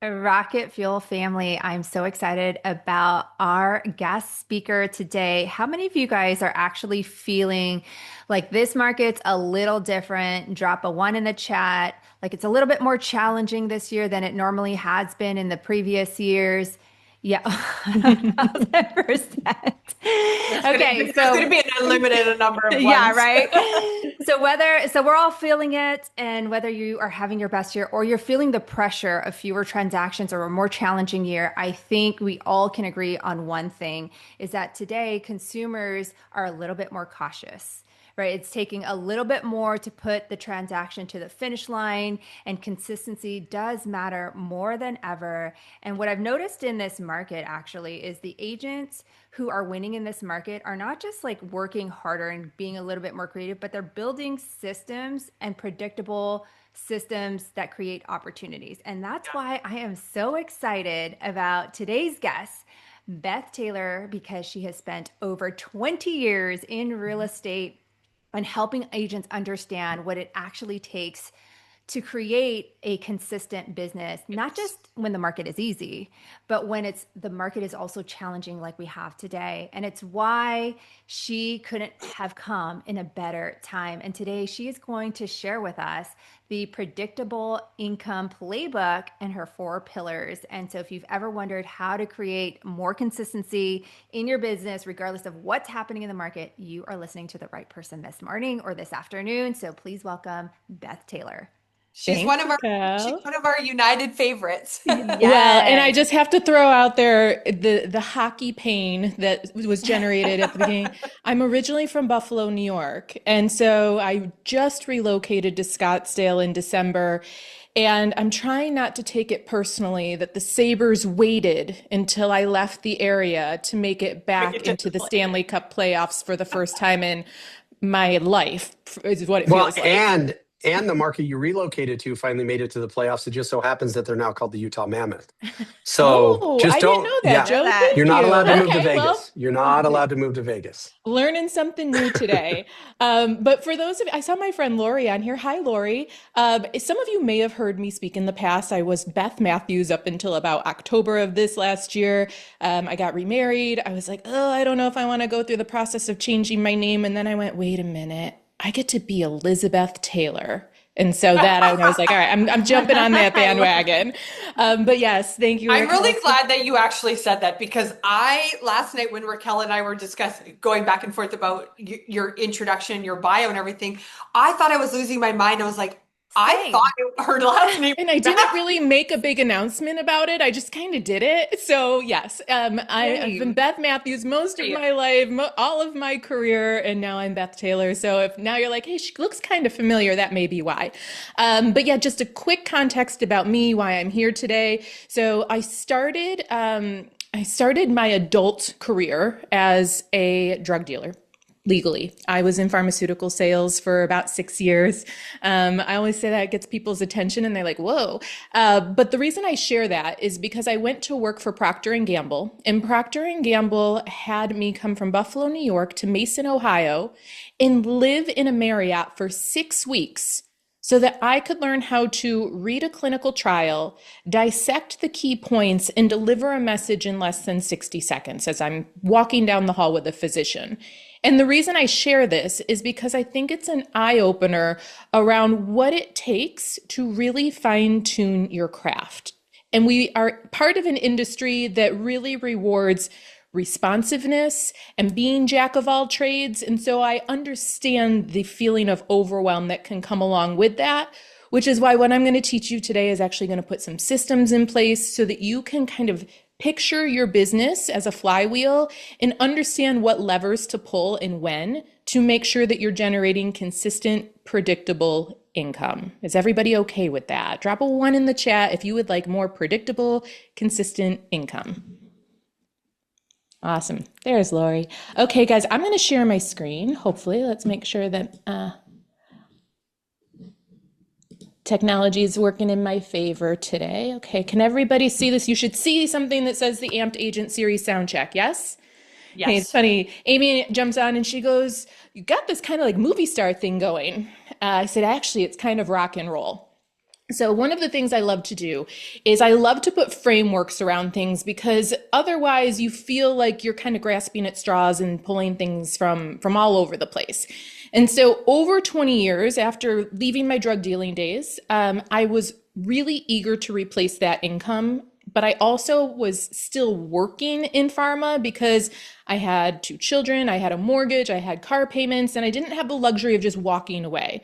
Rocket Fuel family, I'm so excited about our guest speaker today. How many of you guys are actually feeling like this market's a little different? Drop a one in the chat. Like it's a little bit more challenging this year than it normally has been in the previous years. Yeah, 1,000%. Okay, There's going to so be an unlimited number of yeah, ones. right. So we're all feeling it, and whether you are having your best year or you're feeling the pressure of fewer transactions or a more challenging year, I think we all can agree on one thing is that today consumers are a little bit more cautious. Right. It's taking a little bit more to put the transaction to the finish line, and consistency does matter more than ever. And what I've noticed in this market actually is the agents who are winning in this market are not just like working harder and being a little bit more creative, but they're building systems and predictable systems that create opportunities. And that's why I am so excited about today's guest, Beth Taylor, because she has spent over 20 years in real estate and helping agents understand what it actually takes to create a consistent business, not just when the market is easy, but when the market is also challenging like we have today. And it's why she couldn't have come in a better time. And today she is going to share with us the predictable income playbook and her four pillars. And so if you've ever wondered how to create more consistency in your business, regardless of what's happening in the market, you are listening to the right person this morning or this afternoon. So please welcome Beth Taylor. She's Thanks, one of our she's Cal. one of our united favorites. Well, and I Yes. just have to throw out there the hockey pain that was generated at the beginning. I'm originally from Buffalo, New York, and so I just relocated to Scottsdale in December. And I'm trying not to take it personally that the Sabres waited until I left the area to make it Make back it to into the the point. Stanley Cup playoffs for the first time in my life, is what it Well, feels like. and the market you relocated to finally made it to the playoffs. It just so happens that they're now called the Utah Mammoth. So Oh, just I didn't don't, know that, yeah, Know Joe. that. you're Thank not you. allowed to move to Okay, well, Vegas. You're not allowed to move to Vegas. learning something new today. But for those of I saw my friend Lori on here. Hi, Lori. Some of you may have heard me speak in the past. I was Beth Matthews up until about October of this last year. I got remarried. I was like, oh, I don't know if I want to go through the process of changing my name. And then I went, wait a minute, I get to be Elizabeth Taylor. And so that I was like, all right, I'm jumping on that I love it. bandwagon. But yes, thank you, I'm Raquel. really glad that you actually said that because I last night when Raquel and I were discussing going back and forth about your introduction, your bio and everything, I thought I was losing my mind. I was like, I Same. thought her last name And I was didn't really make a big announcement about it. I just kind of did it. So yes, I've been Same. Beth Matthews most of Beth. my life, all of my career, and now I'm Beth Taylor. So if now you're like, hey, she looks kind of familiar, that may be why. But yeah, just a quick context about me, why I'm here today. So I started my adult career as a drug dealer legally. I was in pharmaceutical sales for about 6 years. I always say that gets people's attention and they're like, whoa. But the reason I share that is because I went to work for Procter and Gamble, and Procter and Gamble had me come from Buffalo, New York to Mason, Ohio, and live in a Marriott for 6 weeks so that I could learn how to read a clinical trial, dissect the key points, and deliver a message in less than 60 seconds as I'm walking down the hall with a physician. And the reason I share this is because I think it's an eye opener around what it takes to really fine tune your craft. And we are part of an industry that really rewards responsiveness and being jack of all trades. And so I understand the feeling of overwhelm that can come along with that, which is why what I'm going to teach you today is actually going to put some systems in place so that you can kind of picture your business as a flywheel and understand what levers to pull and when to make sure that you're generating consistent, predictable income. Is everybody okay with that? Drop a one in the chat if you would like more predictable, consistent income. Awesome. There's Lori. Okay, guys, I'm going to share my screen. Hopefully, let's make sure that technology is working in my favor today. Okay, can everybody see this? You should see something that says the Amped Agent Series sound check. Yes? Hey, it's Yes. funny. Amy jumps on and she goes, you got this kind of like movie star thing going. I said, actually, it's kind of rock and roll. So one of the things I love to do is I love to put frameworks around things because otherwise you feel like you're kind of grasping at straws and pulling things from all over the place. And so over 20 years after leaving my drug dealing days, I was really eager to replace that income, but I also was still working in pharma because I had two children, I had a mortgage, I had car payments, and I didn't have the luxury of just walking away.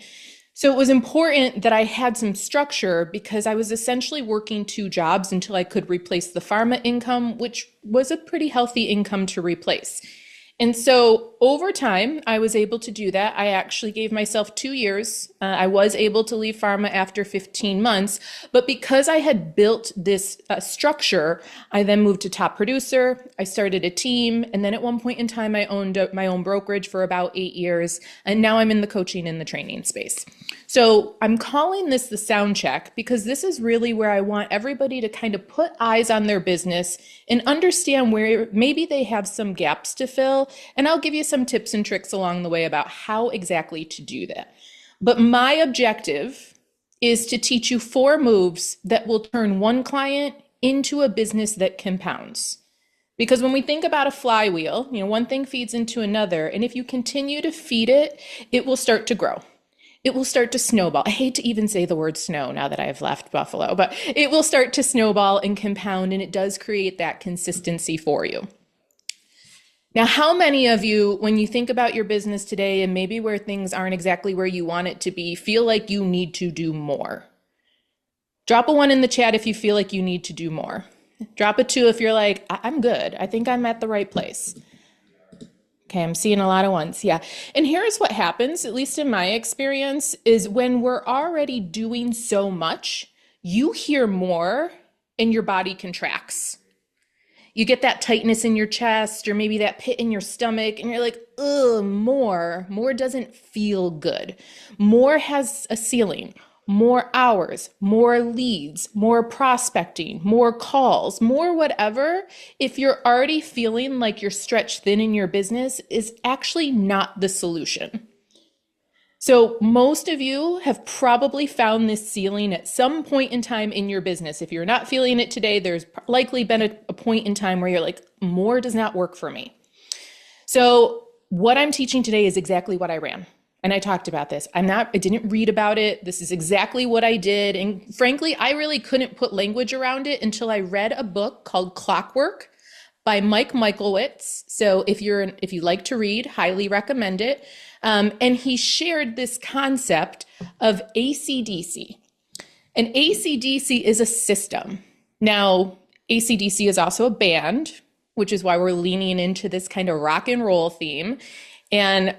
So it was important that I had some structure because I was essentially working two jobs until I could replace the pharma income, which was a pretty healthy income to replace. And so over time, I was able to do that. I actually gave myself 2 years. I was able to leave pharma after 15 months, but because I had built this structure, I then moved to top producer. I started a team. And then at one point in time, I owned my own brokerage for about 8 years. And now I'm in the coaching and the training space. So I'm calling this the sound check because this is really where I want everybody to kind of put eyes on their business and understand where maybe they have some gaps to fill. And I'll give you some tips and tricks along the way about how exactly to do that. But my objective is to teach you 4 moves that will turn one client into a business that compounds. Because when we think about a flywheel, one thing feeds into another. And if you continue to feed it, it will start to grow. It will start to snowball. I hate to even say the word snow now that I've left Buffalo, but it will start to snowball and compound, and it does create that consistency for you. Now, how many of you, when you think about your business today and maybe where things aren't exactly where you want it to be, feel like you need to do more? Drop a 1 in the chat if you feel like you need to do more. Drop a 2 if you're like, I'm good. I think I'm at the right place. Okay, I'm seeing a lot of 1s. Yeah. And here's what happens, at least in my experience, is when we're already doing so much, you hear more and your body contracts. You get that tightness in your chest or maybe that pit in your stomach and you're like, ugh, more. More doesn't feel good. More has a ceiling. More hours, more leads, more prospecting, more calls, more whatever, if you're already feeling like you're stretched thin in your business, is actually not the solution. So most of you have probably found this ceiling at some point in time in your business. If you're not feeling it today, there's likely been a point in time where you're like, more does not work for me. So what I'm teaching today is exactly what I ran. And I talked about this. I didn't read about it. This is exactly what I did. And frankly, I really couldn't put language around it until I read a book called Clockwork by Mike Michalowicz. So if you like to read, highly recommend it. And he shared this concept of AC/DC. And AC/DC is a system. Now, AC/DC is also a band, which is why we're leaning into this kind of rock and roll theme. And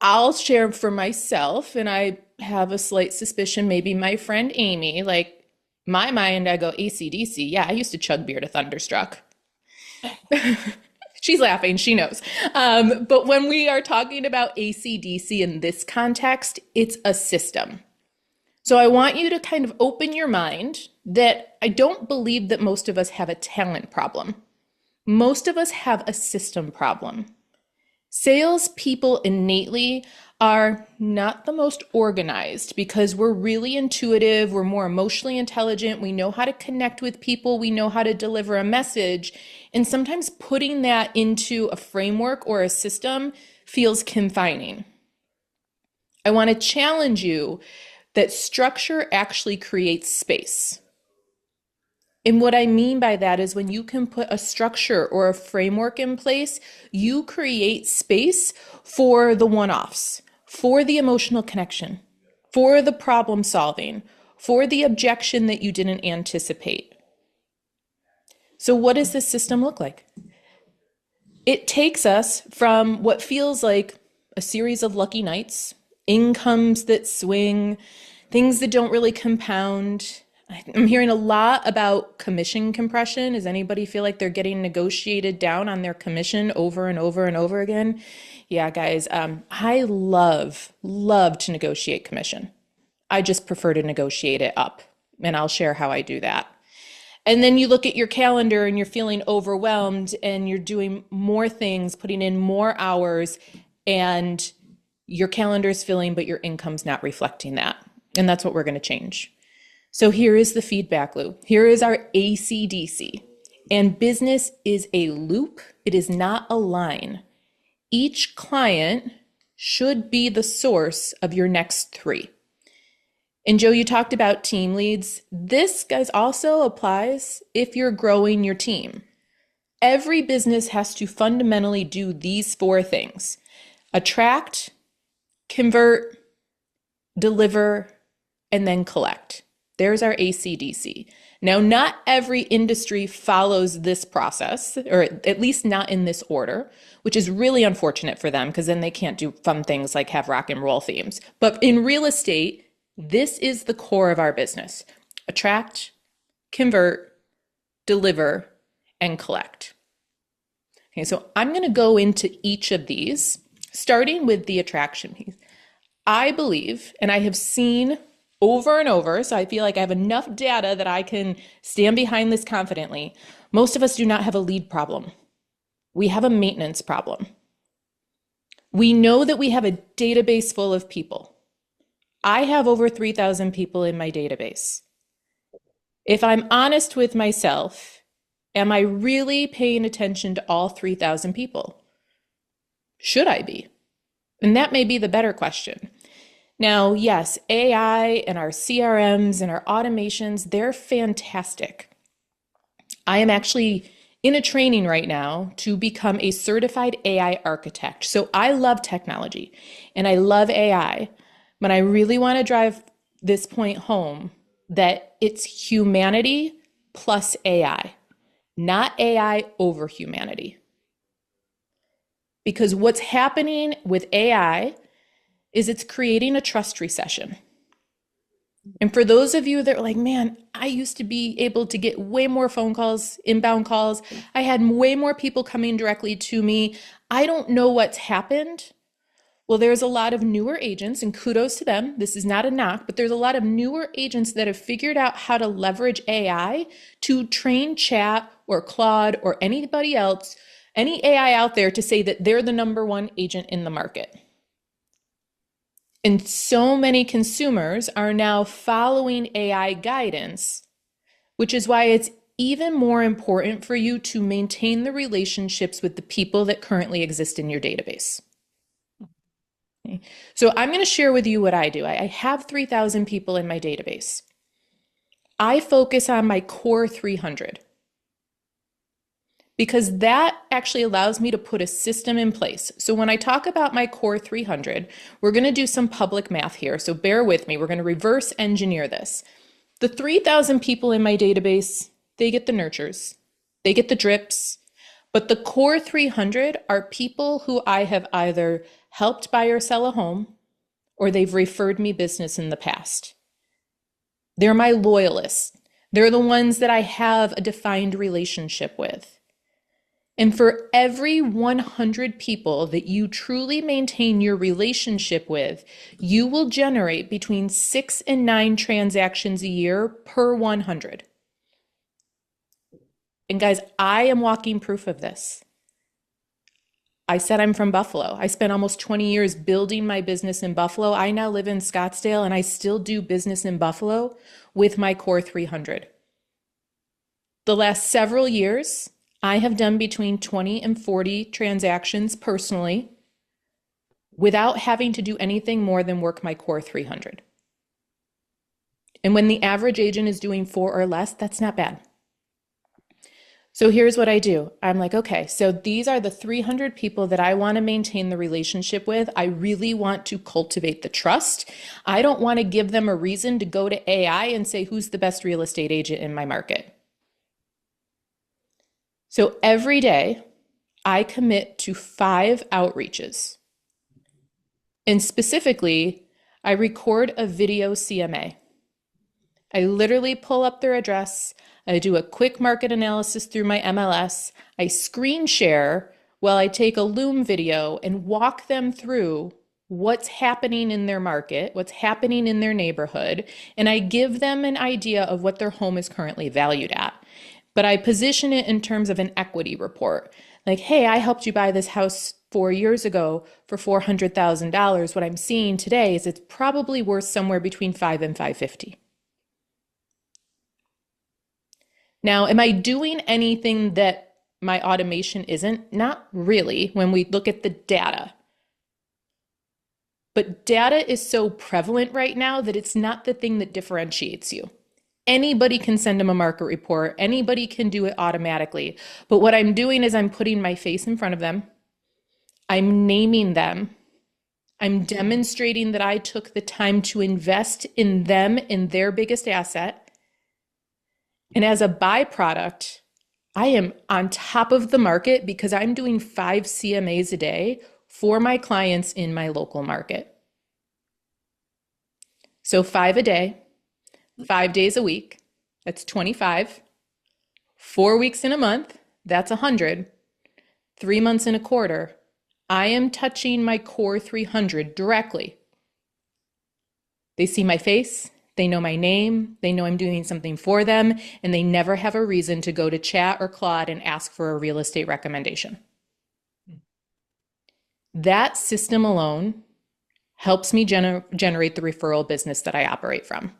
I'll share for myself, and I have a slight suspicion, maybe my friend Amy, like my mind, I go AC/DC. Yeah, I used to chug beer to Thunderstruck. She's laughing, she knows. But when we are talking about AC/DC in this context, it's a system. So I want you to kind of open your mind that I don't believe that most of us have a talent problem. Most of us have a system problem. Salespeople innately are not the most organized because we're really intuitive, we're more emotionally intelligent, we know how to connect with people, we know how to deliver a message, and sometimes putting that into a framework or a system feels confining. I want to challenge you that structure actually creates space. And what I mean by that is when you can put a structure or a framework in place, you create space for the one-offs, for the emotional connection, for the problem solving, for the objection that you didn't anticipate. So what does this system look like? It takes us from what feels like a series of lucky nights, incomes that swing, things that don't really compound. I'm hearing a lot about commission compression. Does anybody feel like they're getting negotiated down on their commission over and over and over again? Yeah, guys, I love to negotiate commission. I just prefer to negotiate it up, and I'll share how I do that. And then you look at your calendar and you're feeling overwhelmed and you're doing more things, putting in more hours, and your calendar is filling, but your income's not reflecting that. And that's what we're going to change. So here is the feedback loop. Here is our ACDC. And business is a loop. It is not a line. Each client should be the source of your next three. And Joe, you talked about team leads. This, guys, also applies if you're growing your team. Every business has to fundamentally do these four things: attract, convert, deliver, and then collect. There's our ACDC. Now, not every industry follows this process, or at least not in this order, which is really unfortunate for them because then they can't do fun things like have rock and roll themes. But in real estate, this is the core of our business: attract, convert, deliver, and collect. Okay, so I'm going to go into each of these, starting with the attraction piece. I believe, and I have seen over and over, so I feel like I have enough data that I can stand behind this confidently. Most of us do not have a lead problem. We have a maintenance problem. We know that we have a database full of people. I have over 3,000 people in my database. If I'm honest with myself, am I really paying attention to all 3,000 people? Should I be? And that may be the better question. Now, yes, AI and our CRMs and our automations, they're fantastic. I am actually in a training right now to become a certified AI architect. So I love technology and I love AI, but I really want to drive this point home that it's humanity plus AI, not AI over humanity. Because what's happening with AI is it's creating a trust recession. And for those of you that are like, man, I used to be able to get way more phone calls, inbound calls. I had way more people coming directly to me. I don't know what's happened. Well, there's a lot of newer agents, and kudos to them. This is not a knock, but there's a lot of newer agents that have figured out how to leverage AI to train Chat or Claude or anybody else, any AI out there, to say that they're the number one agent in the market. And so many consumers are now following AI guidance, which is why it's even more important for you to maintain the relationships with the people that currently exist in your database. Okay. So I'm going to share with you what I do. I have 3,000 people in my database. I focus on my core 300 because that actually allows me to put a system in place. So when I talk about my core 300, we're going to do some public math here. So bear with me. We're going to reverse engineer this. The 3,000 people in my database, they get the nurtures, they get the drips, but the core 300 are people who I have either helped buy or sell a home, or they've referred me business in the past. They're my loyalists. They're the ones that I have a defined relationship with. And for every 100 people that you truly maintain your relationship with, you will generate between 6 and 9 transactions a year per 100. And guys, I am walking proof of this. I said I'm from Buffalo. I spent almost 20 years building my business in Buffalo. I now live in Scottsdale, and I still do business in Buffalo with my core 300. The last several years, I have done between 20 and 40 transactions personally without having to do anything more than work my core 300. And when the average agent is doing 4 or less, that's not bad. So here's what I do. I'm like, okay, so these are the 300 people that I want to maintain the relationship with. I really want to cultivate the trust. I don't want to give them a reason to go to AI and say, who's the best real estate agent in my market? So every day I commit to 5 outreaches. And specifically, I record a video CMA. I literally pull up their address. I do a quick market analysis through my MLS. I screen share while I take a Loom video and walk them through what's happening in their market, what's happening in their neighborhood, and I give them an idea of what their home is currently valued at. But I position it in terms of an equity report. Like, hey, I helped you buy this house 4 years ago for $400,000. What I'm seeing today is it's probably worth somewhere between $5 and $550. Now, am I doing anything that my automation isn't? Not really when we look at the data. But data is so prevalent right now that it's not the thing that differentiates you. Anybody can send them a market report. Anybody can do it automatically. But what I'm doing is I'm putting my face in front of them. I'm naming them. I'm demonstrating that I took the time to invest in them, in their biggest asset. And as a byproduct, I am on top of the market because I'm doing 5 CMAs a day for my clients in my local market. So 5 a day, 5 days a week, that's 25. 4 weeks in a month, that's 100. 3 months in a quarter, I am touching my core 300 directly. They see my face, they know my name, they know I'm doing something for them, and they never have a reason to go to chat or Claude and ask for a real estate recommendation. That system alone helps me generate the referral business that I operate from.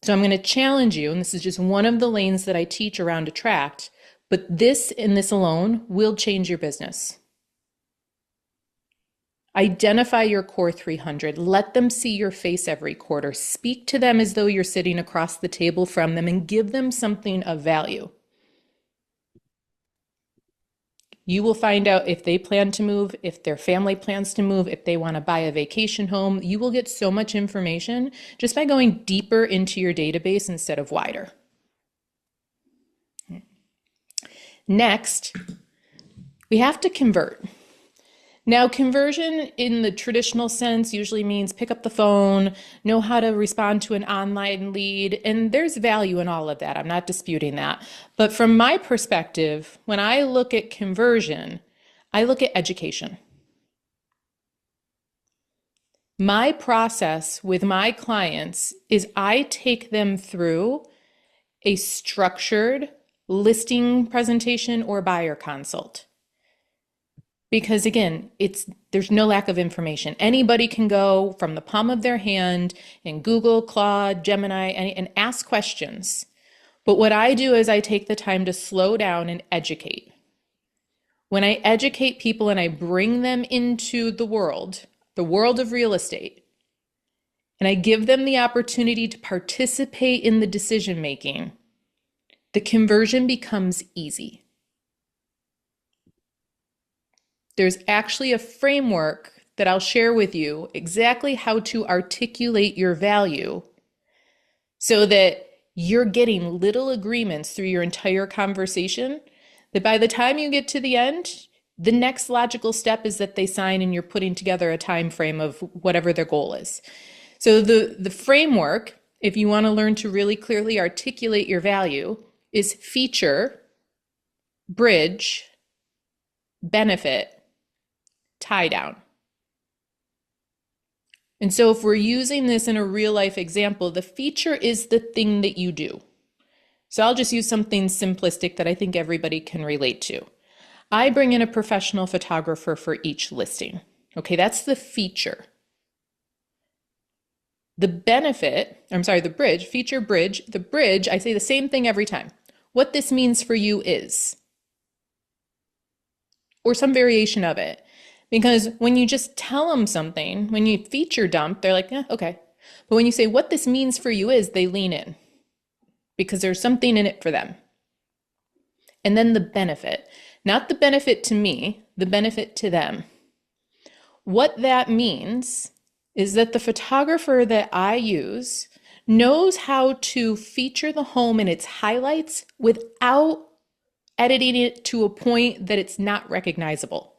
So I'm going to challenge you, and this is just one of the lanes that I teach around Attract, but this and this alone will change your business. Identify your core 300. Let them see your face every quarter. Speak to them as though you're sitting across the table from them and give them something of value. You will find out if they plan to move, if their family plans to move, if they want to buy a vacation home. You will get so much information just by going deeper into your database instead of wider. Next, we have to convert. Now, conversion in the traditional sense usually means pick up the phone, know how to respond to an online lead, and there's value in all of that. I'm not disputing that. But from my perspective, when I look at conversion, I look at education. My process with my clients is I take them through a structured listing presentation or buyer consult. Because again, there's no lack of information. Anybody can go from the palm of their hand and Google, Claude, Gemini, and ask questions. But what I do is I take the time to slow down and educate. When I educate people and I bring them into the world of real estate, and I give them the opportunity to participate in the decision making, the conversion becomes easy. There's actually a framework that I'll share with you exactly how to articulate your value so that you're getting little agreements through your entire conversation that by the time you get to the end, the next logical step is that they sign and you're putting together a time frame of whatever their goal is. So the framework, if you want to learn to really clearly articulate your value, is feature, bridge, benefit, tie down. And so if we're using this in a real life example, the feature is the thing that you do. So I'll just use something simplistic that I think everybody can relate to. I bring in a professional photographer for each listing. Okay, that's the feature. The bridge, feature, bridge, the bridge, I say the same thing every time. What this means for you is, or some variation of it. Because when you just tell them something, when you feature dump, they're like, yeah, okay. But when you say what this means for you is, they lean in because there's something in it for them. And then the benefit, not the benefit to me, the benefit to them. What that means is that the photographer that I use knows how to feature the home in its highlights without editing it to a point that it's not recognizable.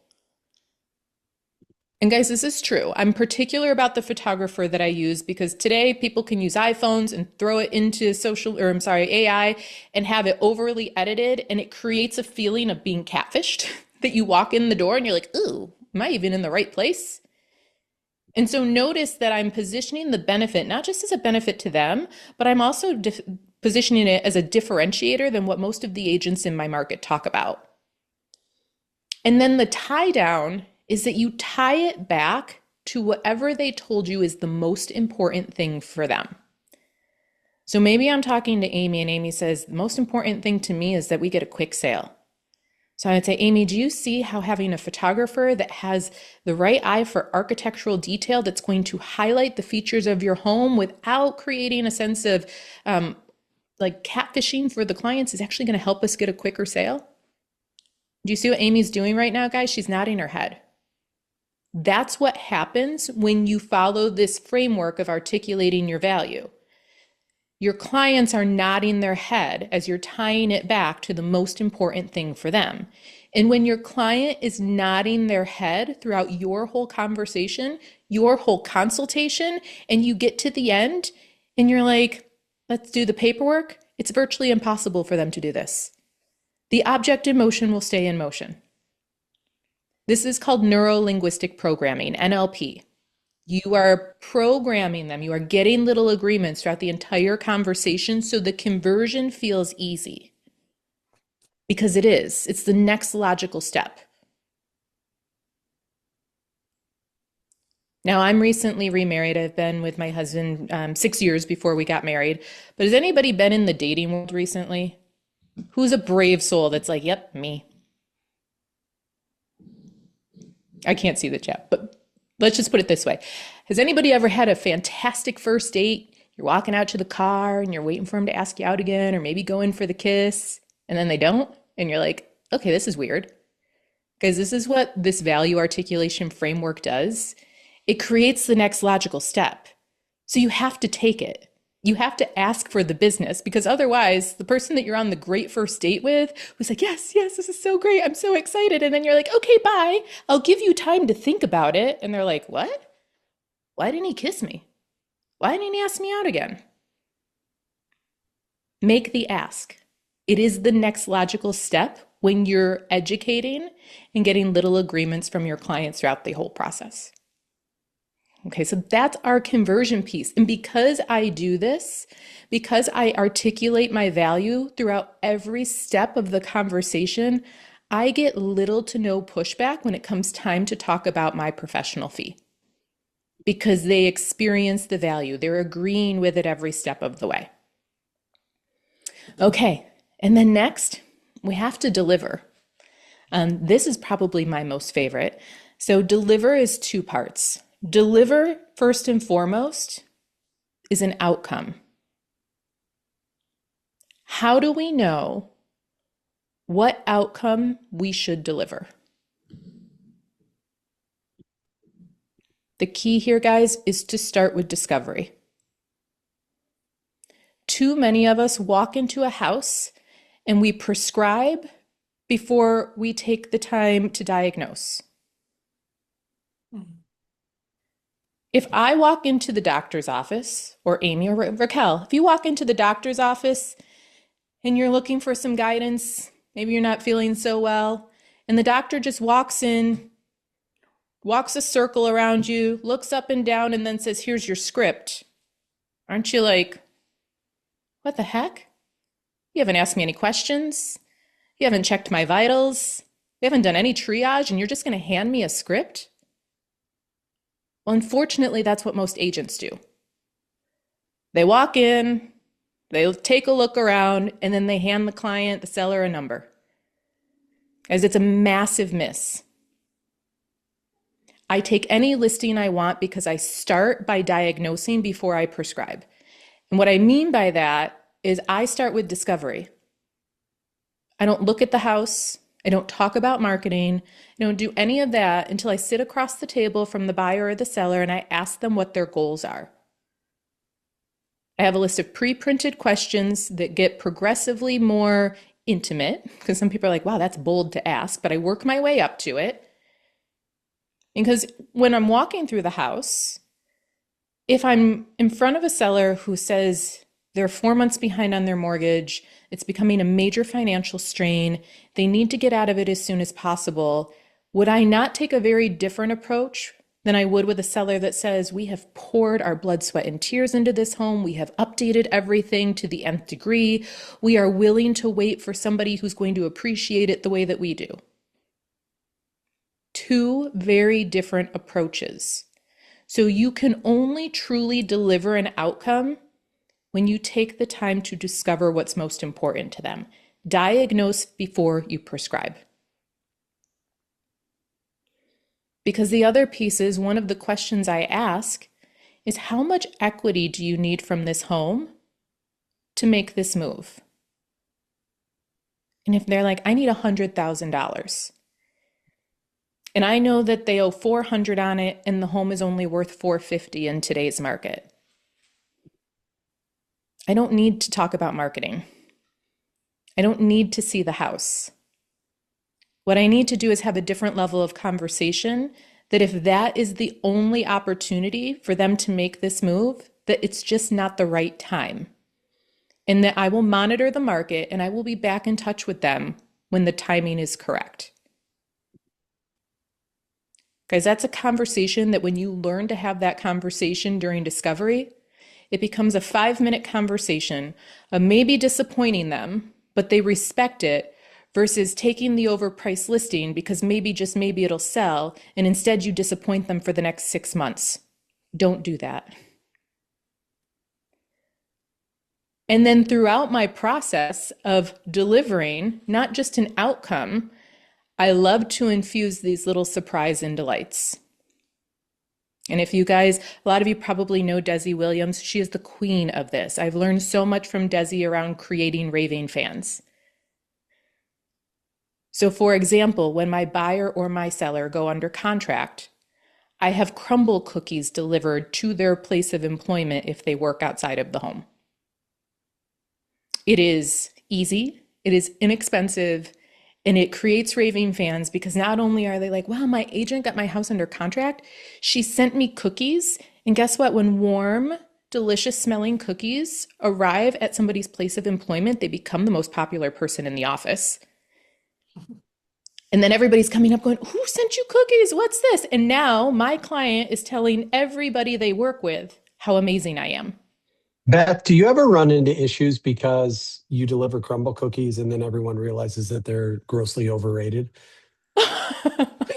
And guys, this is true. I'm particular about the photographer that I use because today people can use iPhones and throw it into AI and have it overly edited, and it creates a feeling of being catfished that you walk in the door and you're like, ooh, am I even in the right place? And so notice that I'm positioning the benefit, not just as a benefit to them, but I'm also positioning it as a differentiator than what most of the agents in my market talk about. And then the tie down is that you tie it back to whatever they told you is the most important thing for them. So maybe I'm talking to Amy and Amy says, the most important thing to me is that we get a quick sale. So I would say, Amy, do you see how having a photographer that has the right eye for architectural detail that's going to highlight the features of your home without creating a sense of like catfishing for the clients is actually going to help us get a quicker sale? Do you see what Amy's doing right now, guys? She's nodding her head. That's what happens when you follow this framework of articulating your value. Your clients are nodding their head as you're tying it back to the most important thing for them. And when your client is nodding their head throughout your whole conversation, your whole consultation, and you get to the end and you're like, let's do the paperwork, it's virtually impossible for them to do this. The object in motion will stay in motion. This is called neuro-linguistic programming, NLP. You are programming them. You are getting little agreements throughout the entire conversation so the conversion feels easy. Because it is. It's the next logical step. Now, I'm recently remarried. I've been with my husband 6 years before we got married. But has anybody been in the dating world recently? Who's a brave soul that's like, yep, me? I can't see the chat, but let's just put it this way. Has anybody ever had a fantastic first date? You're walking out to the car and you're waiting for him to ask you out again, or maybe go in for the kiss, and then they don't. And you're like, okay, this is weird. Because this is what this value articulation framework does. It creates the next logical step. So you have to take it. You have to ask for the business, because otherwise the person that you're on the great first date with was like, yes, this is so great. I'm so excited. And then you're like, okay, bye. I'll give you time to think about it. And they're like, what? Why didn't he kiss me? Why didn't he ask me out again? Make the ask. It is the next logical step when you're educating and getting little agreements from your clients throughout the whole process. Okay, so that's our conversion piece. And because I do this, because I articulate my value throughout every step of the conversation, I get little to no pushback when it comes time to talk about my professional fee. Because they experience the value. They're agreeing with it every step of the way. Okay, and then next, we have to deliver. This is probably my most favorite. So deliver is two parts. Deliver, first and foremost, is an outcome. How do we know what outcome we should deliver? The key here, guys, is to start with discovery. Too many of us walk into a house and we prescribe before we take the time to diagnose. If I walk into the doctor's office, or Amy or Raquel, if you walk into the doctor's office and you're looking for some guidance, maybe you're not feeling so well, and the doctor just walks in, walks a circle around you, looks up and down, and then says, here's your script. Aren't you like, what the heck? You haven't asked me any questions. You haven't checked my vitals. You haven't done any triage, and you're just going to hand me a script? Well, unfortunately, that's what most agents do. They walk in, they take a look around, and then they hand the client, the seller, a number. As it's a massive miss. I take any listing I want because I start by diagnosing before I prescribe. And what I mean by that is I start with discovery. I don't look at the house. I don't talk about marketing. I don't do any of that until I sit across the table from the buyer or the seller and I ask them what their goals are. I have a list of pre-printed questions that get progressively more intimate, because some people are like, wow, that's bold to ask, but I work my way up to it. Because when I'm walking through the house, if I'm in front of a seller who says they're 4 months behind on their mortgage, it's becoming a major financial strain, they need to get out of it as soon as possible, would I not take a very different approach than I would with a seller that says, we have poured our blood, sweat, and tears into this home, we have updated everything to the nth degree, we are willing to wait for somebody who's going to appreciate it the way that we do? Two very different approaches. So you can only truly deliver an outcome when you take the time to discover what's most important to them. Diagnose before you prescribe. Because the other piece is, one of the questions I ask is, how much equity do you need from this home to make this move? And if they're like, I need $100,000, and I know that they owe 400 on it and the home is only worth 450 in today's market, I don't need to talk about marketing. I don't need to see the house. What I need to do is have a different level of conversation, that if that is the only opportunity for them to make this move, that it's just not the right time. And that I will monitor the market and I will be back in touch with them when the timing is correct. Guys, that's a conversation that when you learn to have that conversation during discovery, it becomes a 5-minute conversation of maybe disappointing them, but they respect it, versus taking the overpriced listing because maybe, just maybe, it'll sell, and instead you disappoint them for the next 6 months. Don't do that. And then throughout my process of delivering not just an outcome, I love to infuse these little surprise and delights. And if you guys, a lot of you probably know Desi Williams. She is the queen of this. I've learned so much from Desi around creating raving fans. So for example, when my buyer or my seller go under contract, I have crumble cookies delivered to their place of employment if they work outside of the home. It is easy, it is inexpensive, and it creates raving fans, because not only are they like, wow, my agent got my house under contract, she sent me cookies. And guess what? When warm, delicious smelling cookies arrive at somebody's place of employment, they become the most popular person in the office. And then everybody's coming up going, who sent you cookies? What's this? And now my client is telling everybody they work with how amazing I am. Beth, do you ever run into issues because you deliver crumble cookies and then everyone realizes that they're grossly overrated?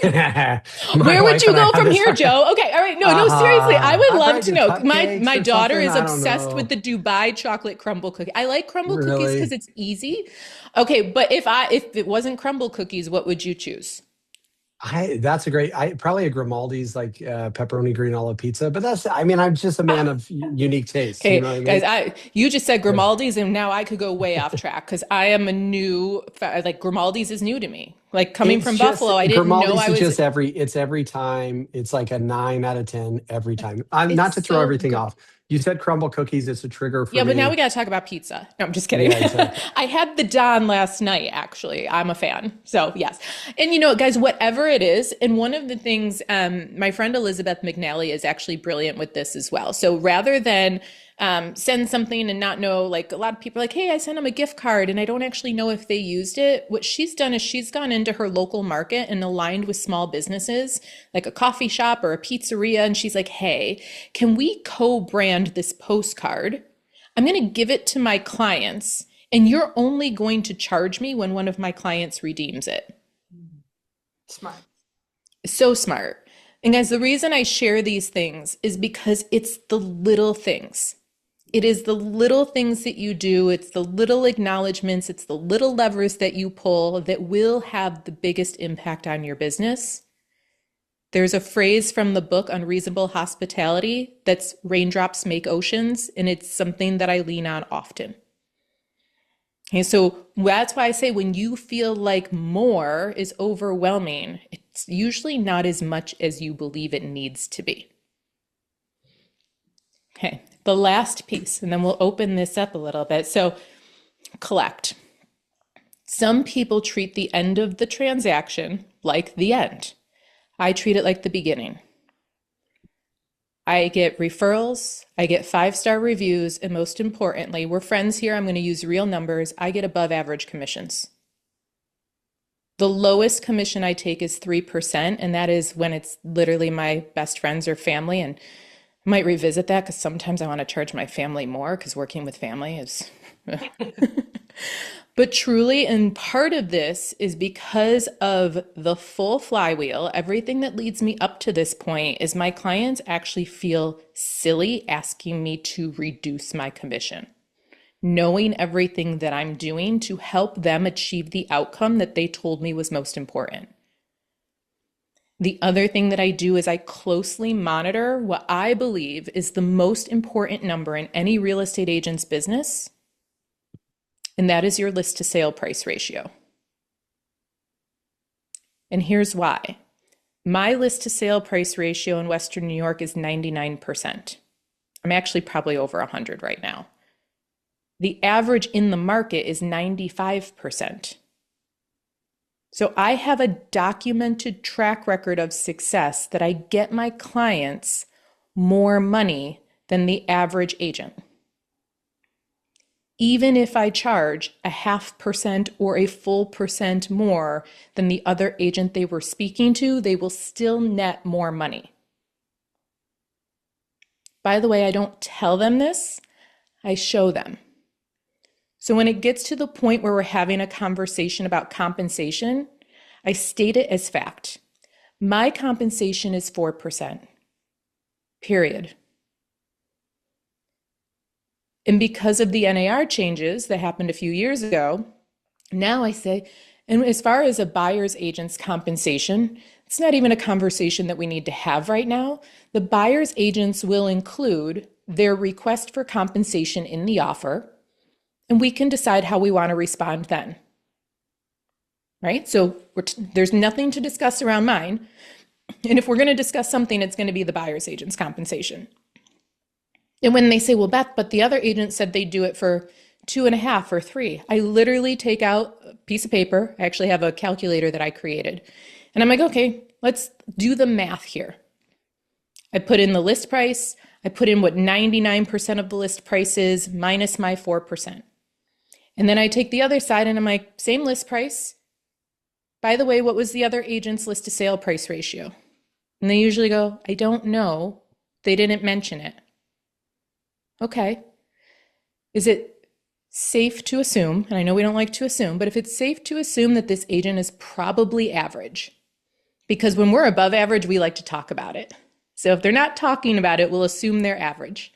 Where would you go from here, Joe? Okay, all right. No, seriously, I would love to know. My daughter is obsessed with the Dubai chocolate crumble cookie. I like crumble cookies because it's easy. Okay, but if it wasn't crumble cookies, what would you choose? That's a great, probably a Grimaldi's, like pepperoni green olive pizza. But I'm just a man of unique taste. Okay, you know what I mean? guys, you just said Grimaldi's, and now I could go way off track because I am a new, like Grimaldi's is new to me. Like coming from Buffalo, I didn't know I was. It's every time. It's like a 9 out of 10 every time. I'm not to throw so everything good. off. You said crumble cookies. It's a trigger for me. Yeah, but now we got to talk about pizza. No, I'm just kidding. Yeah, exactly. I had the Don last night, actually. I'm a fan. So, yes. And guys, whatever it is, and one of the things, my friend Elizabeth McNally is actually brilliant with this as well. So rather than send something and not know, like a lot of people are like, hey, I sent them a gift card and I don't actually know if they used it. What she's done is she's gone into her local market and aligned with small businesses, like a coffee shop or a pizzeria. And she's like, hey, can we co-brand this postcard? I'm going to give it to my clients and you're only going to charge me when one of my clients redeems it. Smart. So smart. And guys, the reason I share these things is because it's the little things. It is the little things that you do. It's the little acknowledgments. It's the little levers that you pull that will have the biggest impact on your business. There's a phrase from the book Unreasonable Hospitality that's raindrops make oceans, and it's something that I lean on often. Okay, so that's why I say when you feel like more is overwhelming, it's usually not as much as you believe it needs to be. Okay, the last piece, and then we'll open this up a little bit. So collect. Some people treat the end of the transaction like the end. I treat it like the beginning. I get referrals, I get 5-star reviews, and most importantly, we're friends here, I'm going to use real numbers, I get above average commissions. The lowest commission I take is 3%, and that is when it's literally my best friends or family, and I might revisit that because sometimes I want to charge my family more because working with family is... But truly, and part of this is because of the full flywheel, everything that leads me up to this point is my clients actually feel silly asking me to reduce my commission, knowing everything that I'm doing to help them achieve the outcome that they told me was most important. The other thing that I do is I closely monitor what I believe is the most important number in any real estate agent's business, and that is your list to sale price ratio. And here's why. My list to sale price ratio in Western New York is 99%. I'm actually probably over 100 right now. The average in the market is 95%. So I have a documented track record of success that I get my clients more money than the average agent. Even if I charge a 0.5% or a full percent more than the other agent they were speaking to, they will still net more money. By the way, I don't tell them this, I show them. So when it gets to the point where we're having a conversation about compensation, I state it as fact. My compensation is 4%, period. And because of the NAR changes that happened a few years ago, now I say, and as far as a buyer's agent's compensation, it's not even a conversation that we need to have right now. The buyer's agents will include their request for compensation in the offer, and we can decide how we want to respond then. Right? So there's nothing to discuss around mine. And if we're going to discuss something, it's going to be the buyer's agent's compensation. And when they say, well, Beth, but the other agent said they'd do it for 2.5 or 3, I literally take out a piece of paper. I actually have a calculator that I created. And I'm like, okay, let's do the math here. I put in the list price. I put in what 99% of the list price is minus my 4%. And then I take the other side and I'm like, same list price. By the way, what was the other agent's list to sale price ratio? And they usually go, I don't know. They didn't mention it. Okay. Is it safe to assume, and I know we don't like to assume, but if it's safe to assume that this agent is probably average, because when we're above average, we like to talk about it. So if they're not talking about it, we'll assume they're average.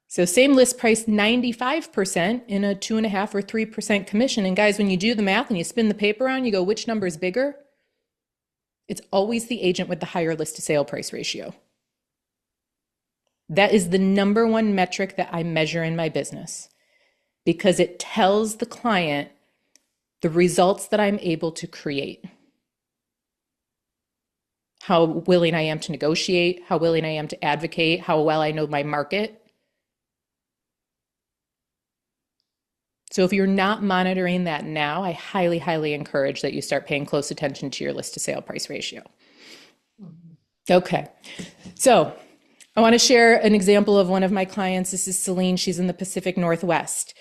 So same list price, 95% in a 2.5 or 3% commission. And guys, when you do the math and you spin the paper around, you go, which number is bigger? It's always the agent with the higher list to sale price ratio. That is the number one metric that I measure in my business because it tells the client the results that I'm able to create. How willing I am to negotiate, how willing I am to advocate, how well I know my market. So if you're not monitoring that now, I highly, highly encourage that you start paying close attention to your list to sale price ratio. Okay, so I want to share an example of one of my clients. This is Celine. She's in the Pacific Northwest.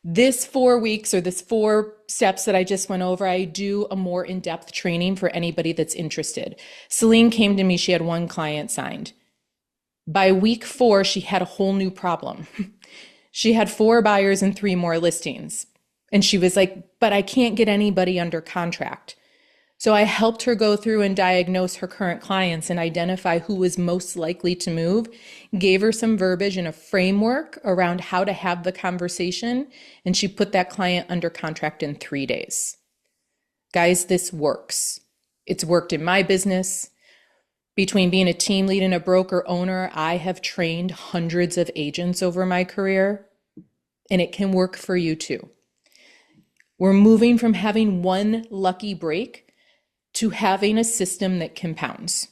This 4 weeks or this 4 steps that I just went over, I do a more in-depth training for anybody that's interested. Celine came to me. She had 1 client signed. By week 4, she had a whole new problem. She had 4 buyers and 3 more listings. And she was like, but I can't get anybody under contract. So I helped her go through and diagnose her current clients and identify who was most likely to move, gave her some verbiage and a framework around how to have the conversation, and she put that client under contract in 3 days. Guys, this works. It's worked in my business. Between being a team lead and a broker owner, I have trained hundreds of agents over my career, and it can work for you too. We're moving from having one lucky break to having a system that compounds.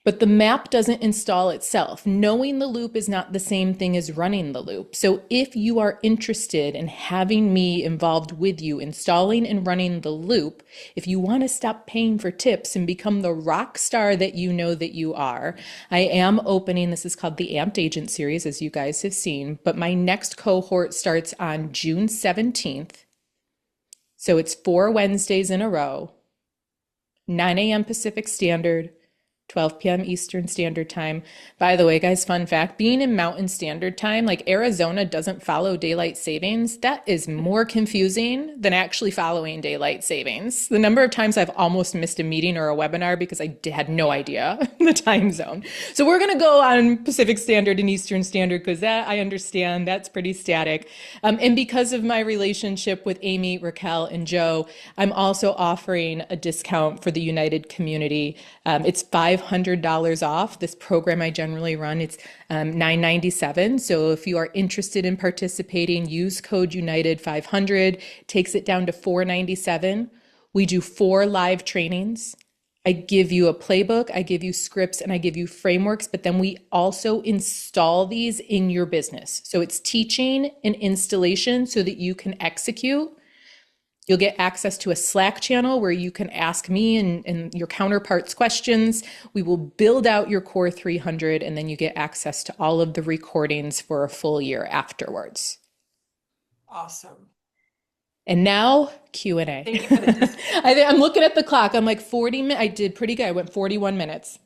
But the map doesn't install itself. Knowing the loop is not the same thing as running the loop. So if you are interested in having me involved with you installing and running the loop, if you want to stop paying for tips and become the rock star that you know that you are, I am opening, this is called the Amped Agent Series, as you guys have seen, but my next cohort starts on June 17th. So it's 4 Wednesdays in a row, 9 a.m. Pacific Standard, 12 p.m. Eastern Standard Time. By the way, guys, fun fact, being in Mountain Standard Time, like Arizona doesn't follow daylight savings. That is more confusing than actually following daylight savings. The number of times I've almost missed a meeting or a webinar because I had no idea the time zone. So we're going to go on Pacific Standard and Eastern Standard because that I understand that's pretty static. And because of my relationship with Amy, Raquel, and Joe, I'm also offering a discount for the United community. It's $500 off. This program I generally run, it's $997. So if you are interested in participating, use code United 500, takes it down to $497. We do 4 live trainings. I give you a playbook, I give you scripts, and I give you frameworks, but then we also install these in your business. So it's teaching and installation so that you can execute. You'll get access to a Slack channel where you can ask me and your counterparts questions. We will build out your core 300, and then you get access to all of the recordings for a full year afterwards. Awesome. And now Q&A. Thank you for the I'm looking at the clock. I'm like 40 minutes. I did pretty good. I went 41 minutes.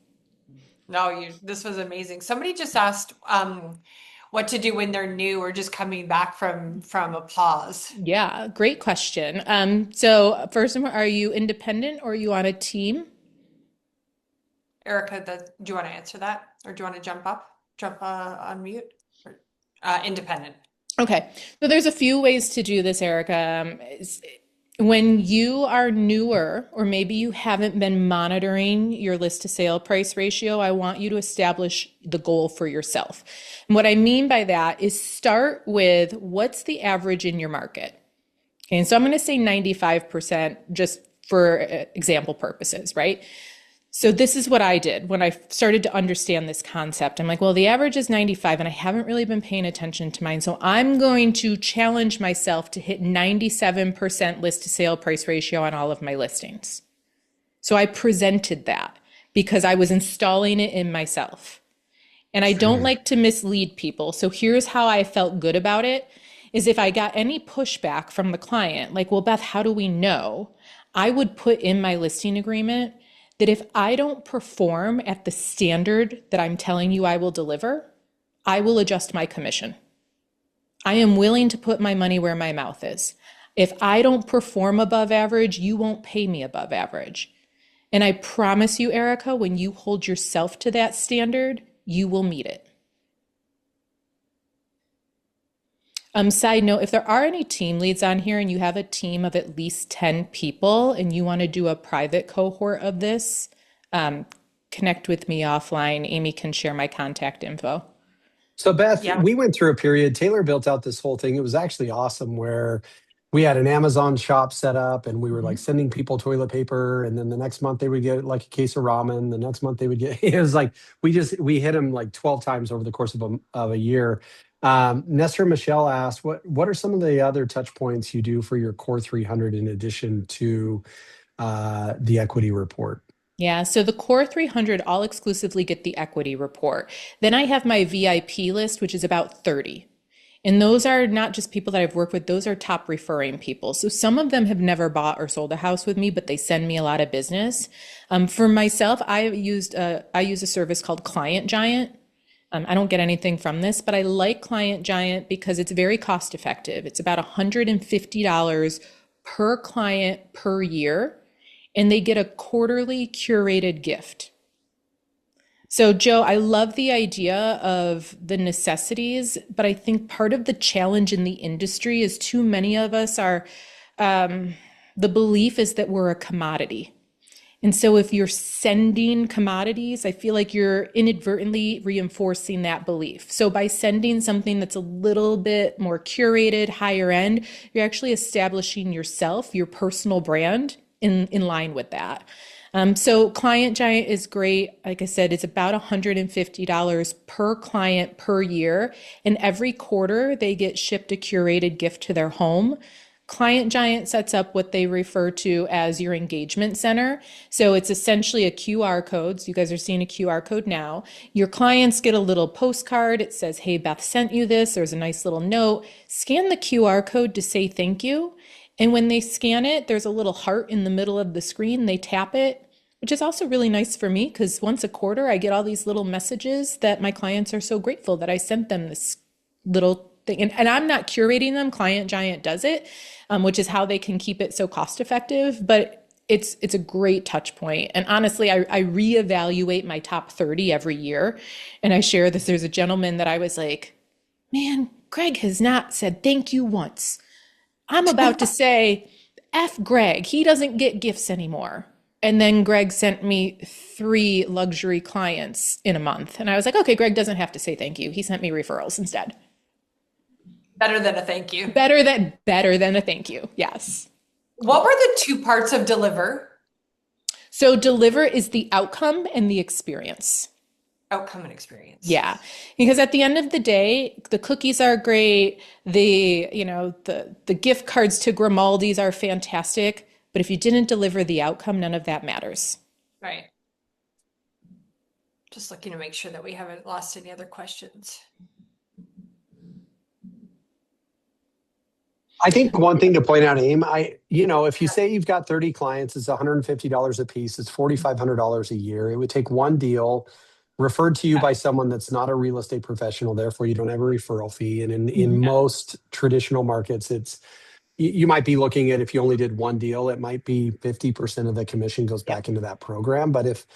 No, this was amazing. Somebody just asked what to do when they're new or just coming back from a pause. Yeah, great question. So first of all, are you independent or are you on a team? Erica, do you want to answer that, or do you want to jump on mute? Independent. Okay, so there's a few ways to do this, Erica. When you are newer, or maybe you haven't been monitoring your list to sale price ratio, I want you to establish the goal for yourself. And what I mean by that is start with what's the average in your market. Okay, and so I'm going to say 95% just for example purposes, right? So this is what I did when I started to understand this concept. I'm like, well, the average is 95 and I haven't really been paying attention to mine. So I'm going to challenge myself to hit 97% list to sale price ratio on all of my listings. So I presented that because I was installing it in myself. And I don't like to mislead people. So here's how I felt good about it is if I got any pushback from the client, like, well, Beth, how do we know? I would put in my listing agreement that if I don't perform at the standard that I'm telling you I will deliver, I will adjust my commission. I am willing to put my money where my mouth is. If I don't perform above average, you won't pay me above average. And I promise you, Erica, when you hold yourself to that standard, you will meet it. Side note, if there are any team leads on here and you have a team of at least 10 people and you want to do a private cohort of this, connect with me offline. Amy can share my contact info. So Beth, Yeah. we went through a period, Taylor built out this whole thing. It was actually awesome where we had an Amazon shop set up and we were like sending people toilet paper. And then the next month they would get like a case of ramen. The next month they would get, it was like, we hit them like 12 times over the course of a year. Nestor Michelle asked, what are some of the other touch points you do for your core 300 in addition to the equity report? Yeah, so the core 300 all exclusively get the equity report. Then I have my VIP list, which is about 30. And those are not just people that I've worked with, those are top referring people. So some of them have never bought or sold a house with me, but they send me a lot of business. For myself, I use a service called Client Giant. I don't get anything from this, but I like Client Giant because it's very cost effective. It's about $150 per client per year, and they get a quarterly curated gift. So Joe, I love the idea of the necessities, but I think part of the challenge in the industry is too many of us are, the belief is that we're a commodity. And so if you're sending commodities, I feel like you're inadvertently reinforcing that belief. So by sending something that's a little bit more curated, higher end, you're actually establishing yourself, your personal brand in line with that. So Client Giant is great. Like I said, it's about $150 per client per year. And every quarter they get shipped a curated gift to their home. Client Giant sets up what they refer to as your engagement center. So it's essentially a QR code. So you guys are seeing a QR code now. Your clients get a little postcard. It says, hey, Beth sent you this. There's a nice little note. Scan the QR code to say thank you. And when they scan it, there's a little heart in the middle of the screen. They tap it. which is also really nice for me because once a quarter I get all these little messages that my clients are so grateful that I sent them this little thing. And I'm not curating them, Client Giant does it, which is how they can keep it so cost effective. But it's a great touch point. And honestly, I reevaluate my top 30 every year. And I share this. There's a gentleman that I was like, man, Greg has not said thank you once. I'm about to say, F Greg, he doesn't get gifts anymore. And then Greg sent me 3 luxury clients in a month. And I was like, okay, Greg doesn't have to say thank you. He sent me referrals instead. Better than a thank you. Better than a thank you. Yes. What were the 2 parts of deliver? So deliver is the outcome and the experience. Outcome and experience. Yeah. Because at the end of the day, the cookies are great. The gift cards to Grimaldi's are fantastic. But if you didn't deliver the outcome, none of that matters. Right. Just looking to make sure that we haven't lost any other questions. I think one thing to point out, Aim, if you say you've got 30 clients, it's $150 a piece, it's $4,500 a year. It would take one deal referred to you by someone that's not a real estate professional. Therefore, you don't have a referral fee. And in most traditional markets, you might be looking at, if you only did one deal, it might be 50% of the commission goes back into that program. But if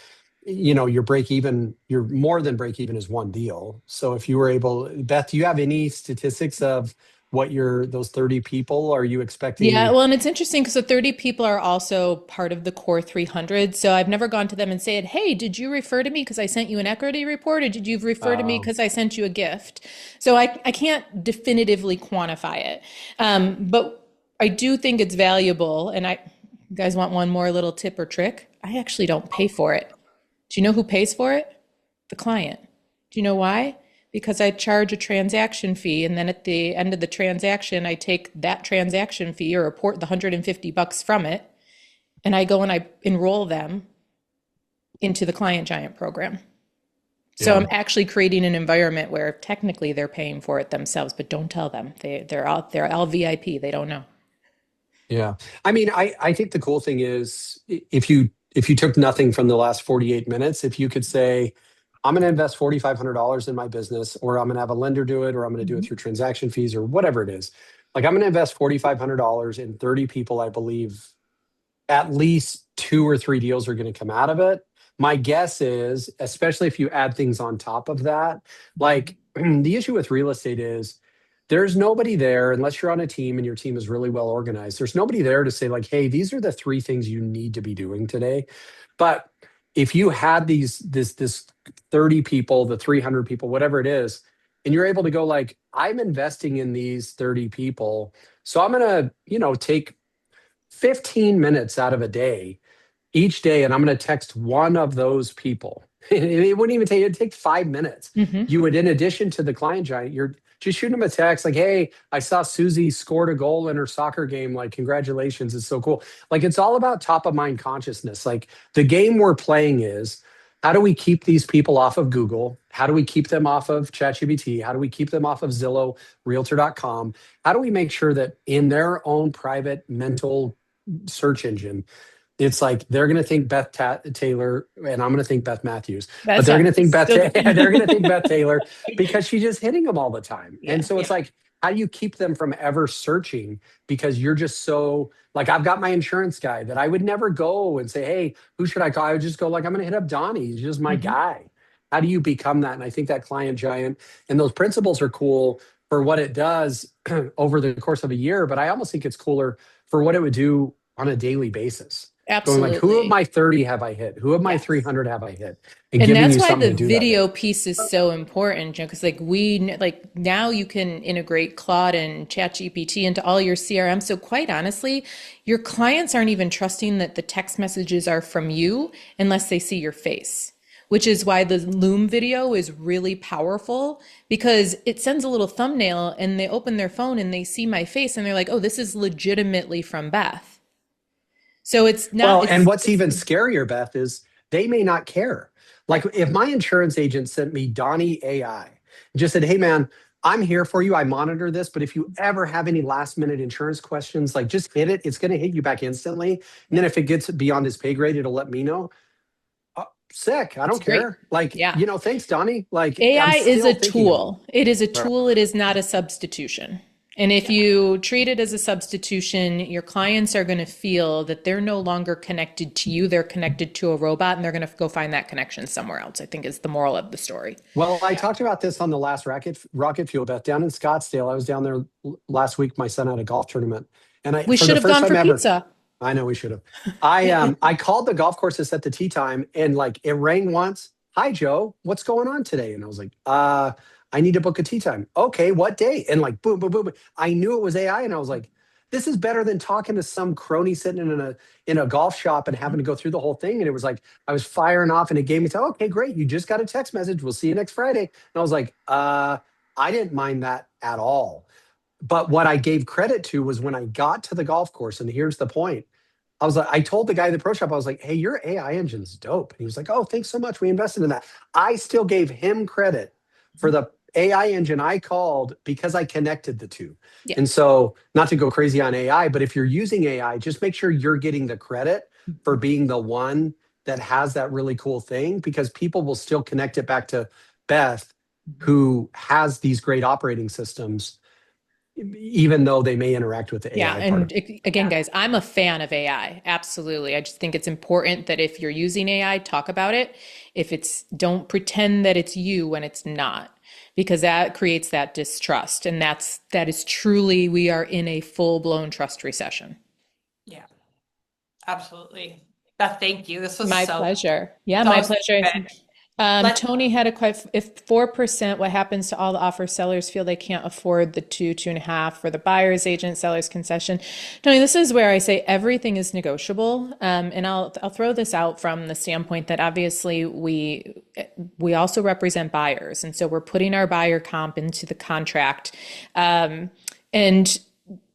your break even, your more than break even is one deal. So if you were able, Beth, do you have any statistics of what those 30 people are you expecting? Yeah, well, and it's interesting because the 30 people are also part of the core 300. So I've never gone to them and said, hey, did you refer to me because I sent you an equity report, or did you refer to me because I sent you a gift? So I can't definitively quantify it. But I do think it's valuable. And you guys want one more little tip or trick? I actually don't pay for it. Do you know who pays for it? The client. Do you know why? Because I charge a transaction fee, and then at the end of the transaction, I take that transaction fee or report the $150 from it, and I go and I enroll them into the Client Giant program. So I'm actually creating an environment where technically they're paying for it themselves, but don't tell them. They're all VIP. They don't know. Yeah. I mean, I think the cool thing is if you took nothing from the last 48 minutes, if you could say, I'm going to invest $4,500 in my business, or I'm going to have a lender do it, or I'm going to do it through transaction fees, or whatever it is. Like, I'm going to invest $4,500 in 30 people. I believe at least 2 or 3 deals are going to come out of it. My guess is, especially if you add things on top of that, like the issue with real estate is there's nobody there, unless you're on a team and your team is really well organized. There's nobody there to say like, hey, these are the 3 things you need to be doing today. But if you had this 30 people, the 300 people, whatever it is, and you're able to go like, I'm investing in these 30 people, so I'm going to, take 15 minutes out of a day each day, and I'm going to text one of those people. It wouldn't even take, it'd take 5 minutes. You would, in addition to the Client Giant, you're just shooting them a text like, hey, I saw Susie scored a goal in her soccer game. Like, congratulations. It's so cool. Like, it's all about top of mind consciousness. Like, the game we're playing is, how do we keep these people off of Google? How do we keep them off of ChatGPT? How do we keep them off of Zillow, Realtor.com? How do we make sure that in their own private mental search engine, it's like they're going to think Beth Taylor, and I'm going to think Beth Matthews, but they're going to think they're going to think Beth Taylor because she's just hitting them all the time. And so it's like, how do you keep them from ever searching? Because you're just so like, I've got my insurance guy that I would never go and say, hey, who should I call? I would just go like, I'm going to hit up Donnie. He's just my guy. How do you become that? And I think that Client Giant and those principles are cool for what it does over the course of a year. But I almost think it's cooler for what it would do on a daily basis. Absolutely. Going like, who of my 30 have I hit? Who of my 300 have I hit? And giving that's you why something the to do video that piece is so important, because now you can integrate Claude and ChatGPT into all your CRM. So quite honestly, your clients aren't even trusting that the text messages are from you unless they see your face, which is why the Loom video is really powerful, because it sends a little thumbnail and they open their phone and they see my face and they're like, oh, this is legitimately from Beth. So it's not. Well, and what's even scarier, Beth, is they may not care. Like, if my insurance agent sent me Donnie AI, just said, hey, man, I'm here for you. I monitor this. But if you ever have any last minute insurance questions, like, just hit it. It's going to hit you back instantly. And then if it gets beyond his pay grade, it'll let me know. sick. I It's don't great. care. Like, Yeah. thanks, Donnie. Like, I'm AI is still a thinking of you. tool. It is a Right. tool. It is not a substitution. And if Yeah. you treat it as a substitution, your clients are going to feel that they're no longer connected to you. They're connected to a robot, and they're going to go find that connection somewhere else, I think is the moral of the story. Well, I Yeah. talked about this on the last Rocket Fuel, Beth, down in Scottsdale. I was down there last week. My son had a golf tournament, and We for should the have first gone time for ever, pizza. I know we should have. I called the golf course to set the tee time, and like it rang once. Hi, Joe. What's going on today? And I was like, I need to book a tee time. Okay, what day? And like boom, boom, boom. I knew it was AI, and I was like, this is better than talking to some crony sitting in a golf shop and having to go through the whole thing. And it was like I was firing off, and it gave me, okay, great. You just got a text message. We'll see you next Friday. And I was like, I didn't mind that at all. But what I gave credit to was when I got to the golf course, and here's the point. I told the guy at the pro shop, I was like, hey, your AI engine's dope. And he was like, oh, thanks so much. We invested in that. I still gave him credit for the AI engine I called because I connected the two. Yeah. And so, not to go crazy on AI, but if you're using AI, just make sure you're getting the credit for being the one that has that really cool thing, because people will still connect it back to Beth, who has these great operating systems, even though they may interact with the Yeah, AI part and of it. again, guys, I'm a fan of AI. Absolutely. I just think it's important that if you're using AI, talk about it. If it's, don't pretend that it's you when it's not, because that creates that distrust. And that is truly, we are in a full-blown trust recession. Yeah. Absolutely. Beth, thank you. This was My so pleasure. Yeah, so my pleasure. good. Let's Tony had a question. If 4%, what happens to all the offer sellers feel they can't afford the 2.5 for the buyer's agent, seller's concession? Tony, this is where I say everything is negotiable. And I'll throw this out from the standpoint that obviously we also represent buyers. And so we're putting our buyer comp into the contract. And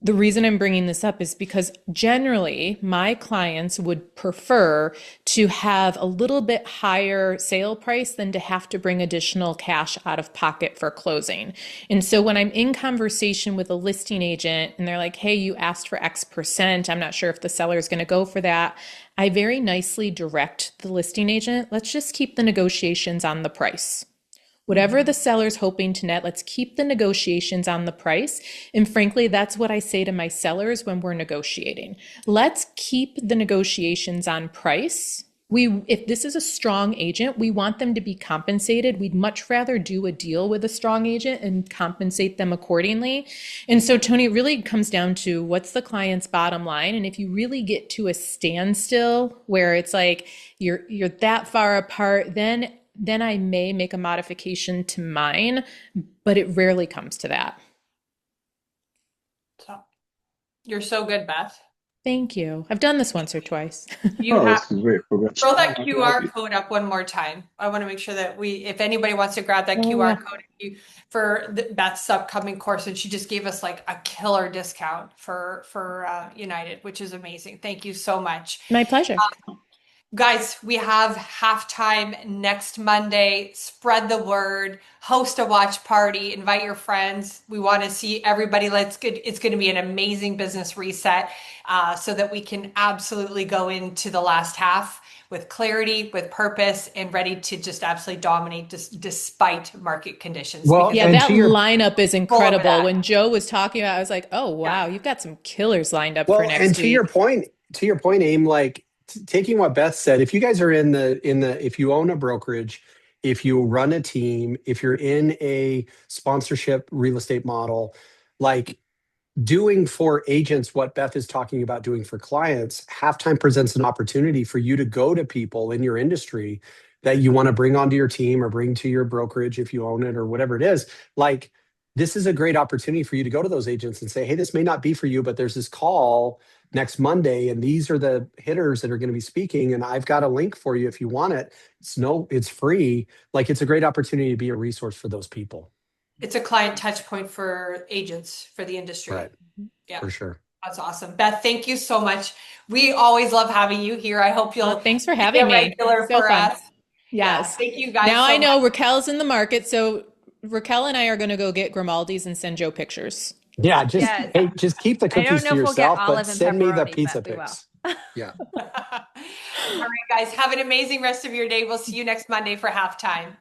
the reason I'm bringing this up is because generally my clients would prefer to have a little bit higher sale price than to have to bring additional cash out of pocket for closing. And so when I'm in conversation with a listing agent and they're like, hey, you asked for X%, I'm not sure if the seller is going to go for that, I very nicely direct the listing agent, let's just keep the negotiations on the price. Whatever the seller's hoping to net, let's keep the negotiations on the price. And frankly, that's what I say to my sellers when we're negotiating. Let's keep the negotiations on price. If this is a strong agent, we want them to be compensated. We'd much rather do a deal with a strong agent and compensate them accordingly. And so, Tony, it really comes down to what's the client's bottom line. And if you really get to a standstill where it's like you're that far apart, then I may make a modification to mine, but it rarely comes to that. So, you're so good, Beth. Thank you. I've done this once or twice. You Oh, have this is great progress. throw that How can I help QR you? code up one more time. I want to make sure that if anybody wants to grab that Oh, QR yeah. code for Beth's upcoming course, and she just gave us like a killer discount for United, which is amazing. Thank you so much. My pleasure. Guys, we have halftime next Monday. Spread the word, host a watch party, invite your friends. We want to see everybody. It's going to be an amazing business reset so that we can absolutely go into the last half with clarity, with purpose, and ready to just absolutely dominate despite market conditions. Well, Because Yeah, and that to your lineup is incredible. that. When Joe was talking about it, I was like, oh, wow, you've got some killers lined up for Well, next and to your point, Aim, like taking what Beth said, if you guys are in the if you own a brokerage, if you run a team, if you're in a sponsorship real estate model, like doing for agents what Beth is talking about doing for clients, halftime presents an opportunity for you to go to people in your industry that you want to bring onto your team or bring to your brokerage if you own it or whatever it is. Like, this is a great opportunity for you to go to those agents and say, hey, this may not be for you, but there's this call next Monday, and these are the hitters that are going to be speaking, and I've got a link for you if you want it. It's free. Like, it's a great opportunity to be a resource for those people. It's a client touch point for agents, for the industry. Right. Yeah. For sure. That's awesome. Beth, thank you so much. We always love having you here. I hope you'll Thanks for be having a me. regular So for fun. us. Yes. Thank you guys Now so I know much. Raquel's in the market, so Raquel and I are going to go get Grimaldi's and send Joe pictures. Yeah, Yes. just keep the I don't cookies know to if we'll get yourself, but olive and send me the pepperoni, pizza but we will. pics. Yeah. All right, guys, have an amazing rest of your day. We'll see you next Monday for halftime.